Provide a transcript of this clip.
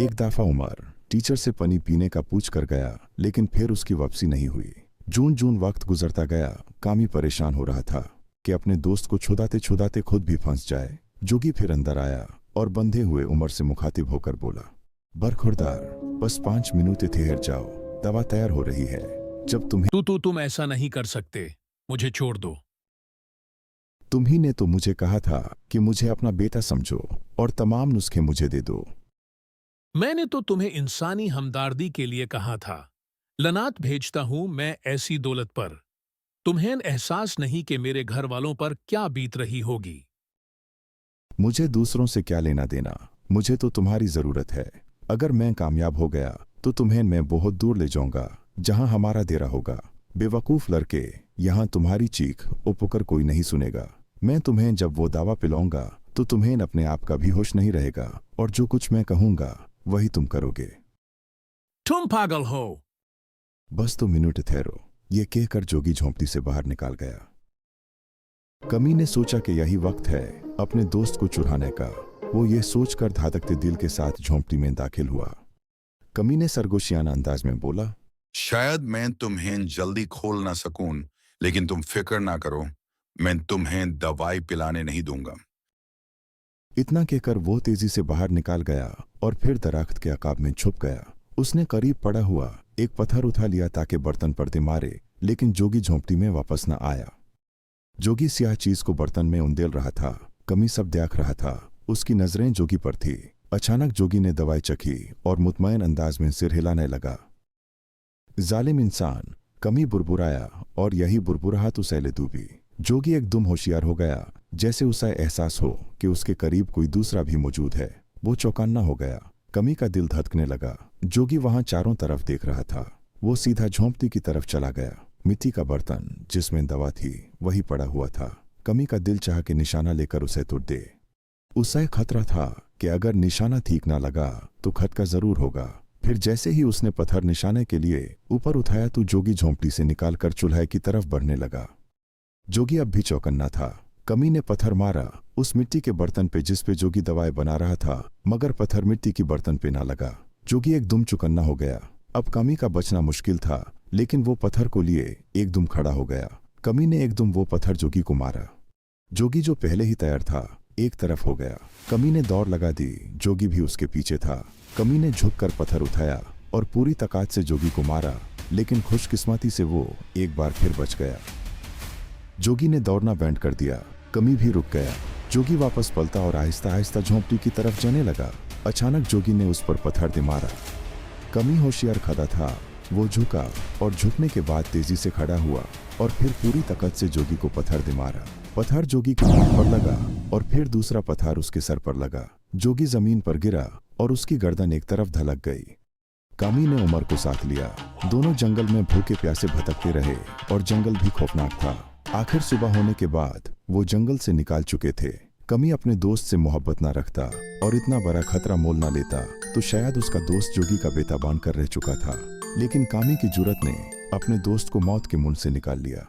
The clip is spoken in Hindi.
एक दफा उमर टीचर से पानी पीने का पूछ कर गया, लेकिन फिर उसकी वापसी नहीं हुई। जून जून वक्त गुजरता गया। कामी परेशान हो रहा था कि अपने दोस्त को छुड़ाते छुड़ाते खुद भी फंस जाए। जोगी फिर अंदर आया और बंधे हुए उमर से मुखातिब होकर बोला, बरखुरदार, बस 5 मिनट ठहर जाओ, दवा तैयार हो रही है। जब तुम ऐसा नहीं कर सकते, मुझे छोड़ दो। तुम्ही ने तो मुझे कहा था कि मुझे अपना बेटा समझो और तमाम नुस्खे मुझे दे दो। मैंने तो तुम्हें इंसानी हमदर्दी के लिए कहा था। लनात भेजता हूं मैं ऐसी दौलत पर। तुम्हें एहसास नहीं कि मेरे घर वालों पर क्या बीत रही होगी। मुझे दूसरों से क्या लेना देना, मुझे तो तुम्हारी जरूरत है। अगर मैं कामयाब हो गया तो तुम्हें मैं बहुत दूर ले जाऊंगा, जहां हमारा डेरा होगा। बेवकूफ लड़के, यहां तुम्हारी चीख पुकार कोई नहीं सुनेगा। मैं तुम्हें जब वो दावा पिलाऊंगा तो तुम्हें अपने आप का भी होश नहीं रहेगा, और जो कुछ मैं कहूंगा वही तुम करोगे। तुम पागल हो। बस 2 मिनट ठहरो, ये कहकर जोगी झोंपड़ी से बाहर निकाल गया। कमी ने सोचा कि यही वक्त है अपने दोस्त को चुराने का। वो ये सोचकर धड़कते दिल के साथ झोंपड़ी में दाखिल हुआ। कमी ने सरगोशियाना अंदाज में बोला, शायद मैं तुम्हें जल्दी खोल ना सकूं, लेकिन तुम फिक्र ना करो, मैं तुम्हें दवाई पिलाने नहीं दूंगा। इतना कहकर वो तेजी से बाहर निकाल गया और फिर दरख्त के अकाब में छुप गया। उसने करीब पड़ा हुआ एक पत्थर उठा लिया ताकि बर्तन पर दे मारे, लेकिन जोगी झोंपड़ी में वापस न आया। जोगी स्याह चीज को बर्तन में उंडेल रहा था। कमी सब देख रहा था। उसकी नजरें जोगी पर थी। अचानक जोगी ने दवाई चखी और मुतमईन अंदाज में सिर हिलाने लगा। जालिम इंसान, कमी बुरबुराया, और यही बुरबुराहट उसे ले डूबी। जोगी एकदम होशियार हो गया, जैसे उसे एहसास हो कि उसके करीब कोई दूसरा भी मौजूद है। वो चौकन्ना हो गया। कमी का दिल धड़कने लगा। जोगी वहां चारों तरफ देख रहा था। वो सीधा झोंपड़ी की तरफ चला गया। मिट्टी का बर्तन जिसमें दवा थी वही पड़ा हुआ था। कमी का दिल चाह के निशाना लेकर उसे तोड़ दे। उसे खतरा था कि अगर निशाना ठीक ना लगा तो खटका जरूर होगा। फिर जैसे ही उसने पत्थर निशाने के लिए ऊपर उठाया तो जोगी झोंपड़ी से निकालकर चूल्हे की तरफ बढ़ने लगा। जोगी अब भी चौकन्ना था। कमी ने पत्थर मारा उस मिट्टी के बर्तन पे जिस पे जोगी दवाएं बना रहा था, मगर पत्थर मिट्टी की बर्तन पे ना लगा। जोगी एकदम चौकन्ना हो गया। अब कमी का बचना मुश्किल था, लेकिन वो पत्थर को लिए एकदम खड़ा हो गया। कमी ने एकदम वो पत्थर जोगी को मारा। जोगी जो पहले ही तैयार था एक तरफ हो गया। कमी ने दौड़ लगा दी। जोगी भी उसके पीछे था। कमी ने झुककर पत्थर उठाया और पूरी ताकत से जोगी को मारा, लेकिन खुशकिस्मती से वो एक बार फिर बच गया। जोगी ने दौड़ना बंद कर दिया। कमी भी रुक गया। जोगी वापस पलटा और आहिस्ता आहिस्ता झोंपड़ी की तरफ जाने लगा। अचानक जोगी ने उस पर पत्थर दे मारा। कमी होशियार खड़ा था। वो झुका और झुकने के बाद तेजी से खड़ा हुआ और फिर पूरी ताकत से जोगी को पत्थर दे मारा। पत्थर जोगी के पीठ पर लगा और फिर दूसरा पत्थर उसके सर पर लगा। जोगी जमीन पर गिरा और उसकी गर्दन एक तरफ धलक गई। कामी ने उमर को साथ लिया। दोनों जंगल में भूखे प्यासे भटकते रहे और जंगल भी खौफनाक था। आखिर सुबह होने के बाद वो जंगल से निकाल चुके थे। कमी अपने दोस्त से मोहब्बत ना रखता और इतना बड़ा खतरा मोल ना लेता तो शायद उसका दोस्त जोगी का बेटा बनकर रह चुका था, लेकिन कामी की जुर्रत ने अपने दोस्त को मौत के मुंह से निकाल लिया।